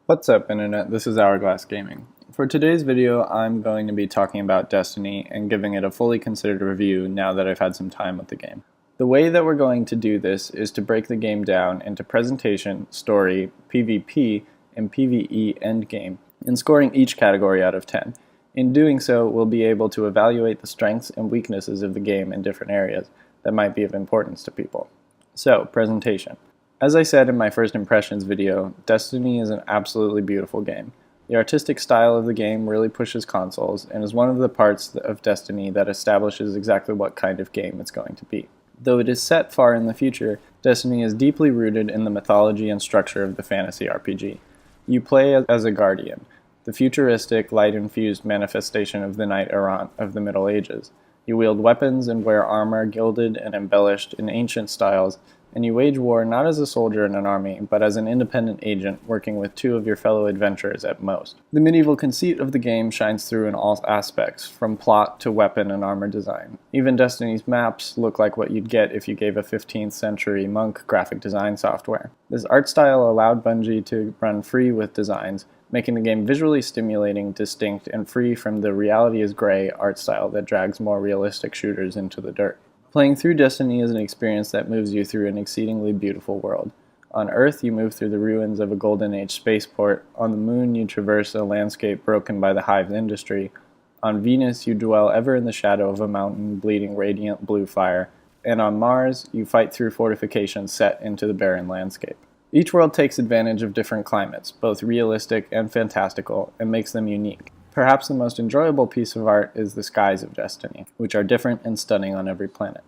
What's up, Internet? This is Hourglass Gaming. For today's video, I'm going to be talking about Destiny and giving it a fully considered review now that I've had some time with the game. The way that we're going to do this is to break the game down into presentation, story, PvP, and PvE endgame, and scoring each category out of 10. In doing so, we'll be able to evaluate the strengths and weaknesses of the game in different areas that might be of importance to people. So, presentation. As I said in my first impressions video, Destiny is an absolutely beautiful game. The artistic style of the game really pushes consoles and is one of the parts of Destiny that establishes exactly what kind of game it's going to be. Though it is set far in the future, Destiny is deeply rooted in the mythology and structure of the fantasy RPG. You play as a Guardian, the futuristic, light-infused manifestation of the Knight Errant of the Middle Ages. You wield weapons and wear armor gilded and embellished in ancient styles, and you wage war not as a soldier in an army, but as an independent agent working with two of your fellow adventurers at most. The medieval conceit of the game shines through in all aspects, from plot to weapon and armor design. Even Destiny's maps look like what you'd get if you gave a 15th century monk graphic design software. This art style allowed Bungie to run free with designs, making the game visually stimulating, distinct, and free from the reality is gray art style that drags more realistic shooters into the dirt. Playing through Destiny is an experience that moves you through an exceedingly beautiful world. On Earth, you move through the ruins of a Golden Age spaceport. On the Moon, you traverse a landscape broken by the Hive's industry. On Venus, you dwell ever in the shadow of a mountain bleeding radiant blue fire. And on Mars, you fight through fortifications set into the barren landscape. Each world takes advantage of different climates, both realistic and fantastical, and makes them unique. Perhaps the most enjoyable piece of art is the skies of Destiny, which are different and stunning on every planet.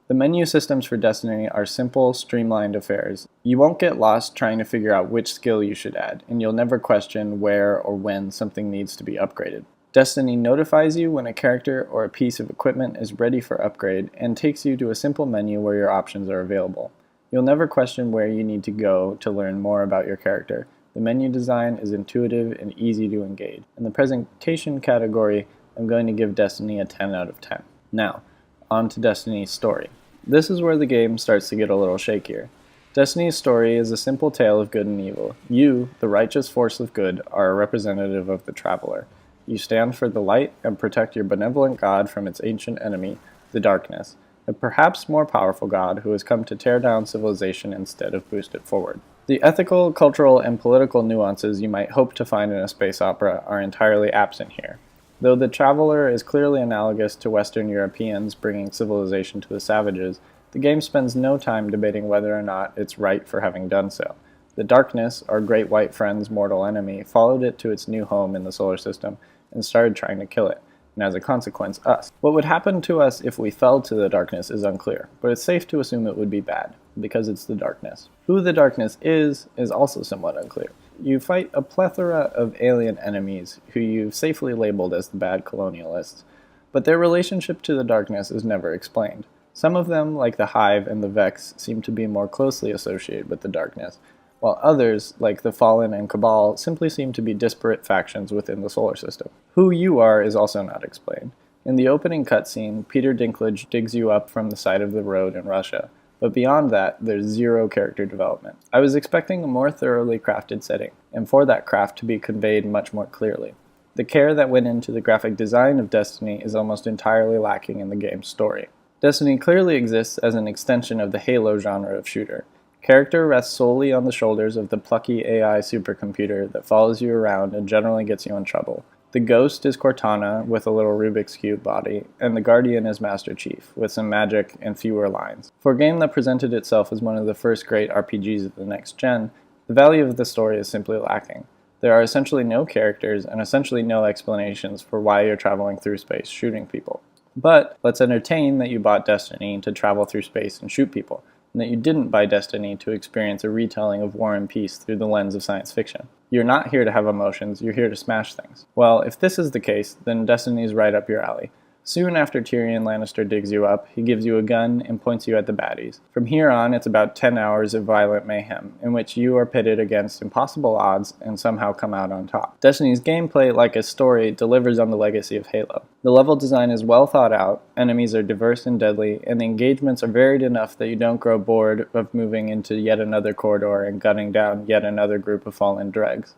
The menu systems for Destiny are simple, streamlined affairs. You won't get lost trying to figure out which skill you should add, and you'll never question where or when something needs to be upgraded. Destiny notifies you when a character or a piece of equipment is ready for upgrade and takes you to a simple menu where your options are available. You'll never question where you need to go to learn more about your character. The menu design is intuitive and easy to engage. In the presentation category, I'm going to give Destiny a 10 out of 10. Now, on to Destiny's story. This is where the game starts to get a little shakier. Destiny's story is a simple tale of good and evil. You, the righteous force of good, are a representative of the Traveler. You stand for the light and protect your benevolent God from its ancient enemy, the darkness, a perhaps more powerful God who has come to tear down civilization instead of boost it forward. The ethical, cultural, and political nuances you might hope to find in a space opera are entirely absent here. Though the Traveler is clearly analogous to Western Europeans bringing civilization to the savages, the game spends no time debating whether or not it's right for having done so. The Darkness, our great white friend's mortal enemy, followed it to its new home in the solar system and started trying to kill it, and as a consequence, us. What would happen to us if we fell to the Darkness is unclear, but it's safe to assume it would be bad, because it's the Darkness. Who the Darkness is also somewhat unclear. You fight a plethora of alien enemies who you've safely labeled as the bad colonialists, but their relationship to the Darkness is never explained. Some of them, like the Hive and the Vex, seem to be more closely associated with the Darkness, while others, like the Fallen and Cabal, simply seem to be disparate factions within the solar system. Who you are is also not explained. In the opening cutscene, Peter Dinklage digs you up from the side of the road in Russia, but beyond that, there's zero character development. I was expecting a more thoroughly crafted setting, and for that craft to be conveyed much more clearly. The care that went into the graphic design of Destiny is almost entirely lacking in the game's story. Destiny clearly exists as an extension of the Halo genre of shooter. Character rests solely on the shoulders of the plucky AI supercomputer that follows you around and generally gets you in trouble. The Ghost is Cortana with a little Rubik's Cube body, and the Guardian is Master Chief, with some magic and fewer lines. For a game that presented itself as one of the first great RPGs of the next gen, the value of the story is simply lacking. There are essentially no characters and essentially no explanations for why you're traveling through space shooting people. But let's entertain that you bought Destiny to travel through space and shoot people, and that you didn't buy Destiny to experience a retelling of War and Peace through the lens of science fiction. You're not here to have emotions, you're here to smash things. Well, if this is the case, then Destiny's right up your alley. Soon after Tyrion Lannister digs you up, he gives you a gun and points you at the baddies. From here on, it's about 10 hours of violent mayhem, in which you are pitted against impossible odds and somehow come out on top. Destiny's gameplay, like its story, delivers on the legacy of Halo. The level design is well thought out, enemies are diverse and deadly, and the engagements are varied enough that you don't grow bored of moving into yet another corridor and gunning down yet another group of fallen dregs.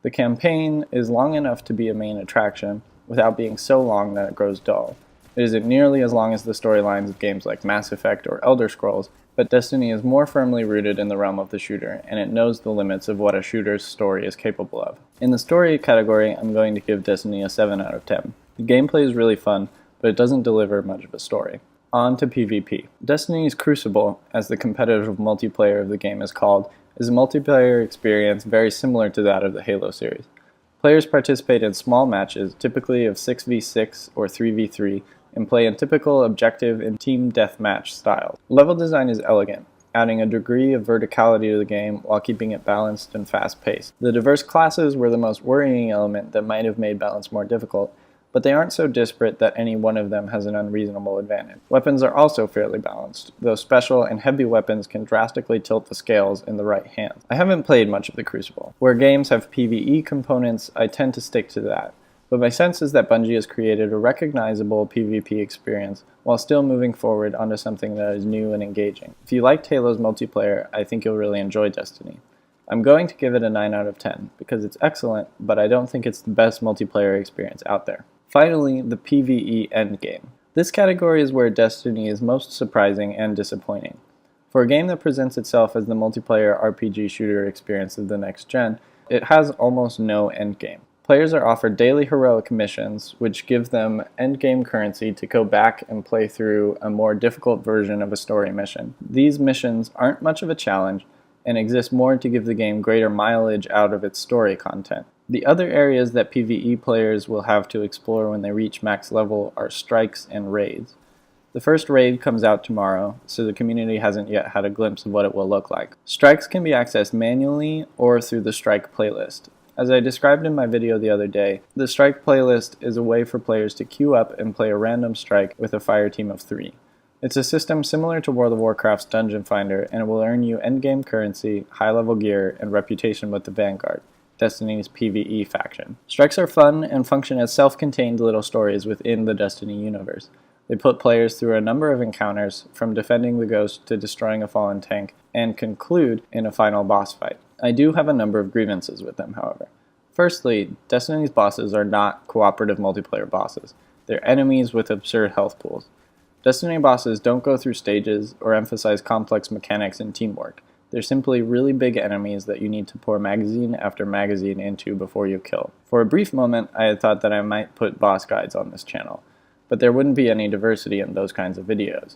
The campaign is long enough to be a main attraction, without being so long that it grows dull. It isn't nearly as long as the storylines of games like Mass Effect or Elder Scrolls, but Destiny is more firmly rooted in the realm of the shooter, and it knows the limits of what a shooter's story is capable of. In the story category, I'm going to give Destiny a 7 out of 10. The gameplay is really fun, but it doesn't deliver much of a story. On to PvP. Destiny's Crucible, as the competitive multiplayer of the game is called, is a multiplayer experience very similar to that of the Halo series. Players participate in small matches, typically of 6v6 or 3v3, and play in typical objective and team deathmatch styles. Level design is elegant, adding a degree of verticality to the game while keeping it balanced and fast-paced. The diverse classes were the most worrying element that might have made balance more difficult, but they aren't so disparate that any one of them has an unreasonable advantage. Weapons are also fairly balanced, though special and heavy weapons can drastically tilt the scales in the right hands. I haven't played much of the Crucible. Where games have PvE components, I tend to stick to that, but my sense is that Bungie has created a recognizable PvP experience while still moving forward onto something that is new and engaging. If you liked Halo's multiplayer, I think you'll really enjoy Destiny. I'm going to give it a 9 out of 10, because it's excellent, but I don't think it's the best multiplayer experience out there. Finally, the PvE endgame. This category is where Destiny is most surprising and disappointing. For a game that presents itself as the multiplayer RPG shooter experience of the next gen, it has almost no endgame. Players are offered daily heroic missions, which give them endgame currency to go back and play through a more difficult version of a story mission. These missions aren't much of a challenge, and exist more to give the game greater mileage out of its story content. The other areas that PvE players will have to explore when they reach max level are strikes and raids. The first raid comes out tomorrow, so the community hasn't yet had a glimpse of what it will look like. Strikes can be accessed manually or through the strike playlist. As I described in my video the other day, the strike playlist is a way for players to queue up and play a random strike with a fire team of 3. It's a system similar to World of Warcraft's Dungeon Finder, and it will earn you endgame currency, high-level gear, and reputation with the Vanguard, Destiny's PvE faction. Strikes are fun and function as self-contained little stories within the Destiny universe. They put players through a number of encounters, from defending the ghost to destroying a fallen tank, and conclude in a final boss fight. I do have a number of grievances with them, however. Firstly, Destiny's bosses are not cooperative multiplayer bosses. They're enemies with absurd health pools. Destiny bosses don't go through stages or emphasize complex mechanics and teamwork. They're simply really big enemies that you need to pour magazine after magazine into before you kill. For a brief moment, I had thought that I might put boss guides on this channel, but there wouldn't be any diversity in those kinds of videos.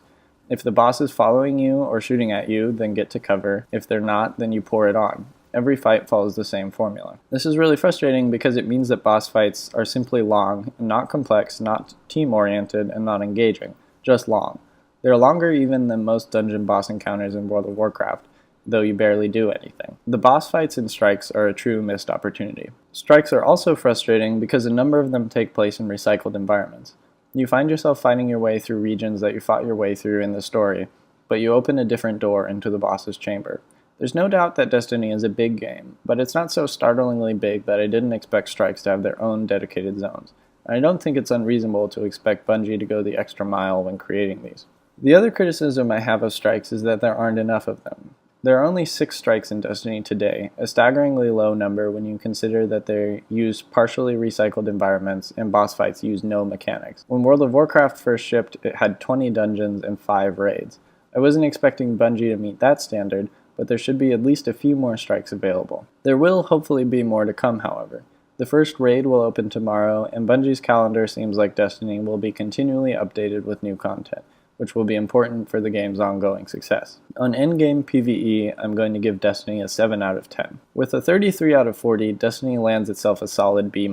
If the boss is following you or shooting at you, then get to cover. If they're not, then you pour it on. Every fight follows the same formula. This is really frustrating because it means that boss fights are simply long, not complex, not team-oriented, and not engaging. Just long. They're longer even than most dungeon boss encounters in World of Warcraft, though you barely do anything. The boss fights in Strikes are a true missed opportunity. Strikes are also frustrating because a number of them take place in recycled environments. You find yourself fighting your way through regions that you fought your way through in the story, but you open a different door into the boss's chamber. There's no doubt that Destiny is a big game, but it's not so startlingly big that I didn't expect Strikes to have their own dedicated zones. I don't think it's unreasonable to expect Bungie to go the extra mile when creating these. The other criticism I have of Strikes is that there aren't enough of them. There are only 6 strikes in Destiny today, a staggeringly low number when you consider that they use partially recycled environments and boss fights use no mechanics. When World of Warcraft first shipped, it had 20 dungeons and 5 raids. I wasn't expecting Bungie to meet that standard, but there should be at least a few more strikes available. There will hopefully be more to come, however. The first raid will open tomorrow, and Bungie's calendar seems like Destiny will be continually updated with new content, which will be important for the game's ongoing success. On endgame PvE, I'm going to give Destiny a 7 out of 10. With a 33 out of 40, Destiny lands itself a solid B-.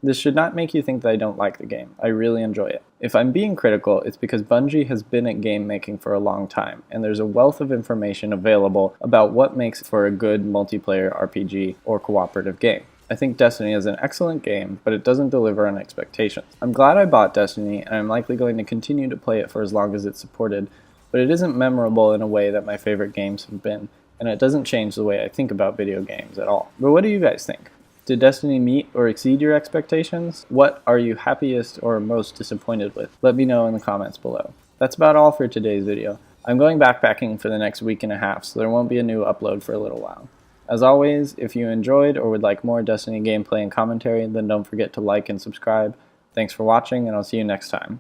This should not make you think that I don't like the game. I really enjoy it. If I'm being critical, it's because Bungie has been at game making for a long time, and there's a wealth of information available about what makes for a good multiplayer RPG or cooperative game. I think Destiny is an excellent game, but it doesn't deliver on expectations. I'm glad I bought Destiny, and I'm likely going to continue to play it for as long as it's supported, but it isn't memorable in a way that my favorite games have been, and it doesn't change the way I think about video games at all. But what do you guys think? Did Destiny meet or exceed your expectations? What are you happiest or most disappointed with? Let me know in the comments below. That's about all for today's video. I'm going backpacking for the next week and a half, so there won't be a new upload for a little while. As always, if you enjoyed or would like more Destiny gameplay and commentary, then don't forget to like and subscribe. Thanks for watching, and I'll see you next time.